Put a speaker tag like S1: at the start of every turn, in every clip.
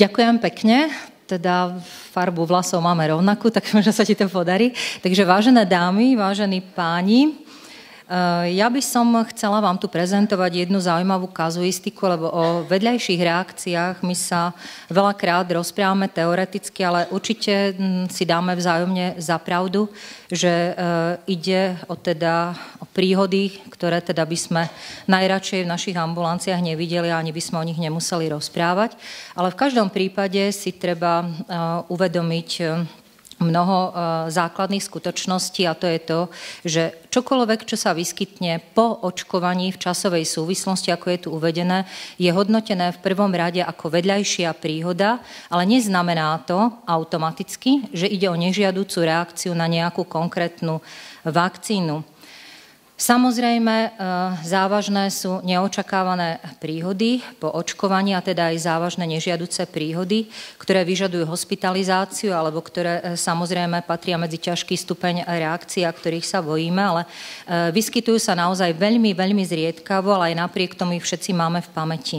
S1: Ďakujem pekne. Teda farbu vlasov máme rovnakú, tak možno sa ti to podarí. Takže vážené dámy, vážení páni, ja by som chcela vám tu prezentovať jednu zaujímavú kazuistiku, lebo o vedľajších reakciách my sa veľakrát rozprávame teoreticky, ale určite si dáme vzájomne za pravdu, že ide o príhody, ktoré teda by sme najradšej v našich ambulanciách nevideli a ani by sme o nich nemuseli rozprávať. Ale v každom prípade si treba uvedomiť mnoho základných skutočností a to je to, že čokoľvek, čo sa vyskytne po očkovaní v časovej súvislosti, ako je tu uvedené, je hodnotené v prvom rade ako vedľajšia príhoda, ale neznamená to automaticky, že ide o nežiaducu reakciu na nejakú konkrétnu vakcínu. Samozrejme, závažné sú neočakávané príhody po očkovaní a teda aj závažné nežiaduce príhody, ktoré vyžadujú hospitalizáciu alebo ktoré samozrejme patria medzi ťažký stupeň reakcií, ktorých sa bojíme, ale vyskytujú sa naozaj veľmi, veľmi zriedkavo, ale aj napriek tomu ich všetci máme v pamäti.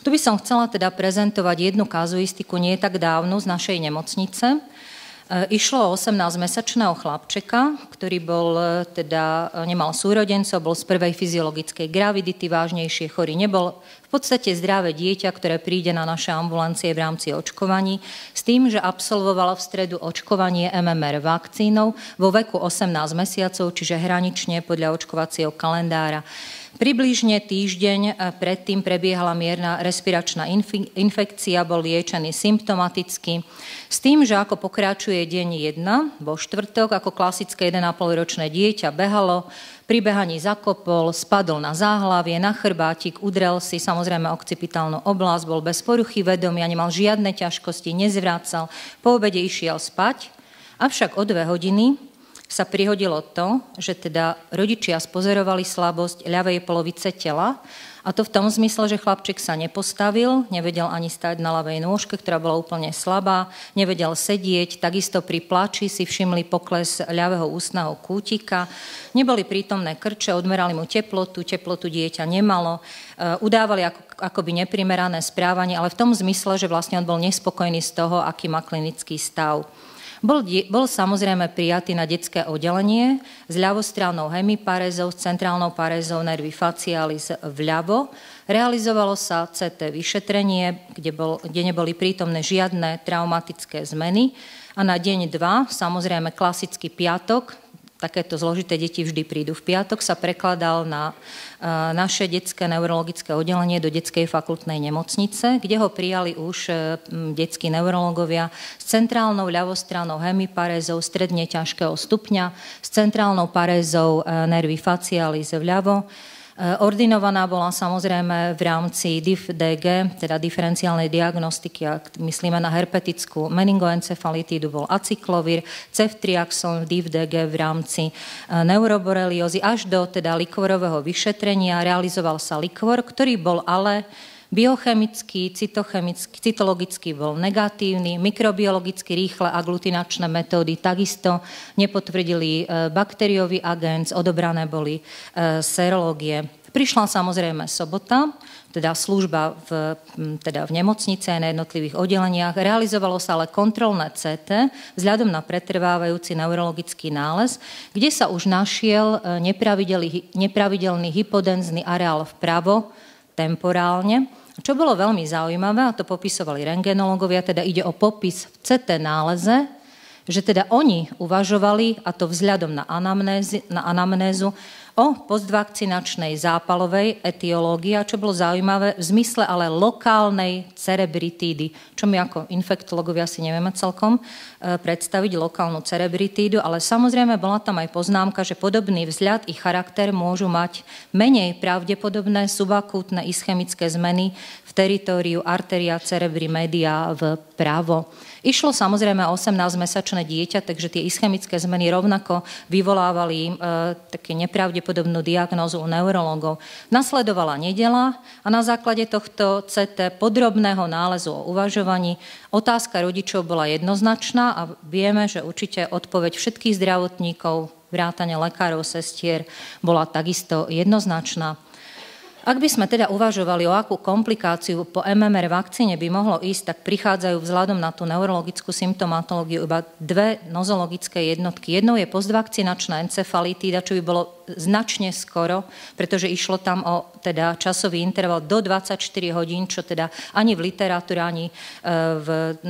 S1: Tu by som chcela teda prezentovať jednu kazuistiku nie tak dávnu z našej nemocnice. Išlo o 18-mesačného chlapčeka, ktorý nemal súrodencov, bol z prvej fyziologickej gravidity, vážnejšie chorý nebol. V podstate zdravé dieťa, ktoré príde na naše ambulancie v rámci očkovaní, s tým, že absolvovalo v stredu očkovanie MMR vakcínou vo veku 18 mesiacov, čiže hranične podľa očkovacieho kalendára. Približne týždeň predtým prebiehala mierna respiračná infekcia, bol liečený symptomaticky, s tým, že ako pokračuje deň 1, vo štvrtok, ako klasické 1,5-ročné dieťa behalo, pri behaní zakopol, spadol na záhlavie, na chrbátik, udrel si samozrejme occipitálnu oblasť, bol bez poruchy vedomia, nemal žiadne ťažkosti, nezvracal, po obede išiel spať, avšak o 2 hodiny sa prihodilo to, že teda rodičia spozorovali slabosť ľavej polovice tela a to v tom zmysle, že chlapček sa nepostavil, nevedel ani stať na ľavej nôžke, ktorá bola úplne slabá, nevedel sedieť, takisto pri plači si všimli pokles ľavého ústneho kútika, neboli prítomné krče, odmerali mu teplotu dieťa nemalo, udávali akoby neprimerané správanie, ale v tom zmysle, že vlastne on bol nespokojný z toho, aký má klinický stav. Bol samozrejme prijatý na detské oddelenie s ľavostrannou hemiparézou, s centrálnou parézou nervi facialis vľavo. Realizovalo sa CT vyšetrenie, kde neboli prítomné žiadne traumatické zmeny. A na deň 2, samozrejme klasický piatok, takéto zložité deti vždy prídu v piatok, sa prekladal na naše detské neurologické oddelenie do detskej fakultnej nemocnice, kde ho prijali už detskí neurologovia s centrálnou ľavostrannou hemiparézou stredne ťažkého stupňa, s centrálnou parézou nervi facialis vľavo. Ordinovaná bola samozrejme v rámci DIF-DG, teda diferenciálnej diagnostiky, ak myslíme na herpetickú meningoencefalitídu, bol acyklovír, ceftriaxon, DIF-DG v rámci neuroboreliózy až do teda likvorového vyšetrenia. Realizoval sa likvor, ktorý bol ale biochemický, cytologicky bol negatívny, mikrobiologicky rýchle aglutinačné metódy takisto nepotvrdili bakteriový agent, odobrané boli serológie. Prišla samozrejme sobota, teda služba v nemocnici a na jednotlivých oddeleniach. Realizovalo sa ale kontrolné CT vzhľadom na pretrvávajúci neurologický nález, kde sa už našiel nepravidelný hypodenzný areál vpravo temporálne. Čo bolo veľmi zaujímavé, a to popisovali rentgenologovia, teda ide o popis v CT náleze, že teda oni uvažovali, a to vzhľadom na anamnézu, o postvakcinačnej zápalovej etiológii, čo bolo zaujímavé v zmysle ale lokálnej cerebritídy, čo my ako infektológovia si nevieme celkom predstaviť lokálnu cerebritídu, ale samozrejme bola tam aj poznámka, že podobný vzhľad i charakter môžu mať menej pravdepodobné subakútne ischemické zmeny v teritóriu arteria cerebri media vpravo. Išlo samozrejme o 18-mesačné dieťa, takže tie ischemické zmeny rovnako vyvolávali také nepravdepodobnú diagnózu u neurologov. Nasledovala nedeľa a na základe tohto CT podrobného nálezu o uvažovaní otázka rodičov bola jednoznačná a vieme, že určite odpoveď všetkých zdravotníkov, vrátane lekárov, sestier, bola takisto jednoznačná. Ak by sme teda uvažovali o akú komplikáciu po MMR vakcíne by mohlo ísť, tak prichádzajú vzhľadom na tú neurologickú symptomatológiu iba dve nozologické jednotky. Jednou je postvakcinačná encefalitída, čo by bolo značne skoro, pretože išlo tam o teda časový interval do 24 hodín, čo teda ani v literatúre, ani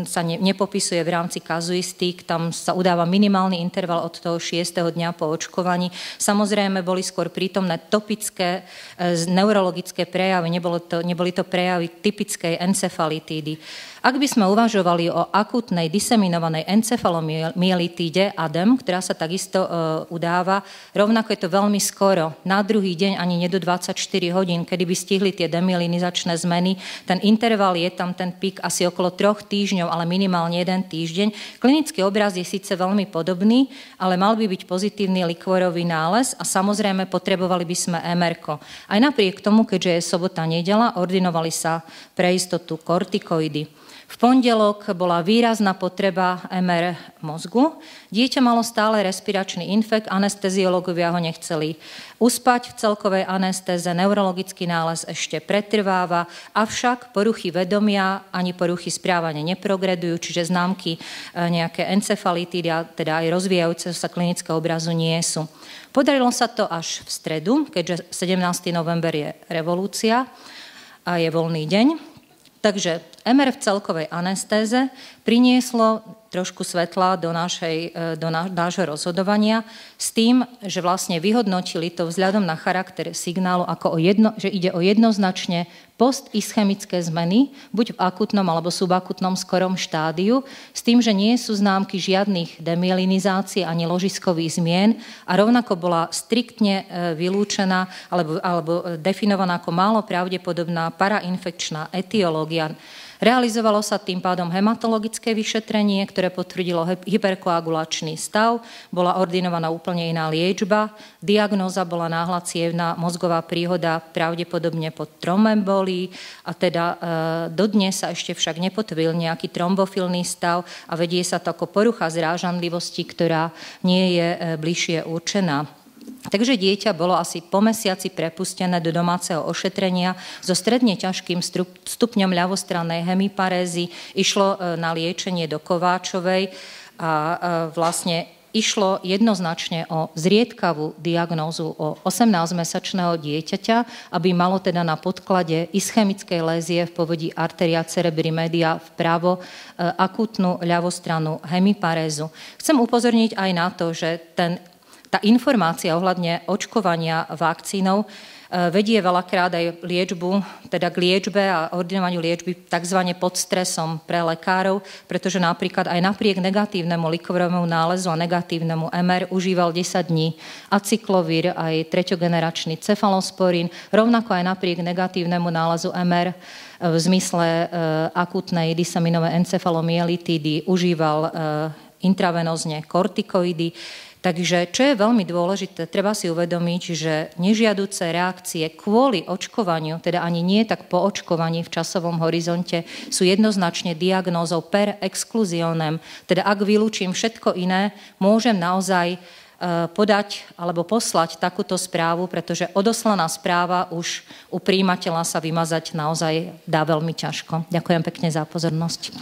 S1: sa nepopisuje v rámci kazuistík. Tam sa udáva minimálny interval od toho 6. dňa po očkovaní. Samozrejme boli skôr prítomné topické neurologické prejavy, neboli to prejavy typickej encefalitídy. Ak by sme uvažovali o akútnej diseminovanej encefalomyelitíde ADEM, ktorá sa takisto udáva, rovnako je to veľmi skoro, na druhý deň ani nie do 24 hodín, kedy by stihli tie demyelinizačné zmeny. Ten interval je tam, ten pík asi okolo 3 týždňov, ale minimálne 1 týždeň. Klinický obraz je síce veľmi podobný, ale mal by byť pozitívny likvorový nález a samozrejme potrebovali by sme MR-ko. Aj napriek tomu, keďže je sobota, nedeľa, ordinovali sa pre istotu kortikoidy. V pondelok bola výrazná potreba MR mozgu. Dieťa malo stále respiračný infekt, anesteziológovia ho nechceli uspať v celkovej anestéze, neurologický nález ešte pretrváva, avšak poruchy vedomia ani poruchy správania neprogredujú, čiže známky nejaké encefalitídy, teda aj rozvíjajúceho sa klinického obrazu nie sú. Podarilo sa to až v stredu, keďže 17. november je revolúcia a je voľný deň. Takže MR v celkovej anestéze prinieslo trošku svetla do nášho rozhodovania s tým, že vlastne vyhodnotili to vzhľadom na charakter signálu, že ide o jednoznačne postischemické zmeny, buď v akutnom alebo subakutnom skorom štádiu, s tým, že nie sú známky žiadnych demyelinizácií ani ložiskových zmien a rovnako bola striktne vylúčená alebo definovaná ako málo pravdepodobná parainfekčná etiológia. Realizovalo sa tým pádom hematologické vyšetrenie, ktoré potvrdilo hyperkoagulačný stav, bola ordinovaná úplne iná liečba, diagnóza bola náhla cievna mozgová príhoda pravdepodobne pod trombembolí a teda dodnes sa ešte však nepotvrdil nejaký trombofilný stav a vedie sa to ako porucha zrážanlivosti, ktorá nie je bližšie určená. Takže dieťa bolo asi po mesiaci prepustené do domáceho ošetrenia so stredne ťažkým stupňom ľavostrannej hemiparézy. Išlo na liečenie do Kováčovej a vlastne išlo jednoznačne o zriedkavú diagnózu o 18-mesačného dieťaťa, aby malo teda na podklade ischemickej lézie v povodí arteria cerebri media vpravo akútnu ľavostrannú hemiparézu. Chcem upozorniť aj na to, že tá informácia ohľadne očkovania vakcínou vedie veľakrát aj liečbu, teda k liečbe a ordinovaniu liečby tzv. Pod stresom pre lekárov, pretože napríklad aj napriek negatívnemu likvorovému nálezu a negatívnemu MR užíval 10 dní acyklovír, aj treťogeneračný cefalosporín, rovnako aj napriek negatívnemu nálezu MR v zmysle akútnej diseminovej encefalomyelitídy užíval intravenózne kortikoidy. Takže čo je veľmi dôležité, treba si uvedomiť, že nežiaduce reakcie kvôli očkovaniu, teda ani nie tak po očkovaní v časovom horizonte, sú jednoznačne diagnózou per exclusionem. Teda ak vylúčim všetko iné, môžem naozaj podať alebo poslať takúto správu, pretože odoslaná správa už u prijímateľa sa vymazať naozaj dá veľmi ťažko. Ďakujem pekne za pozornosť.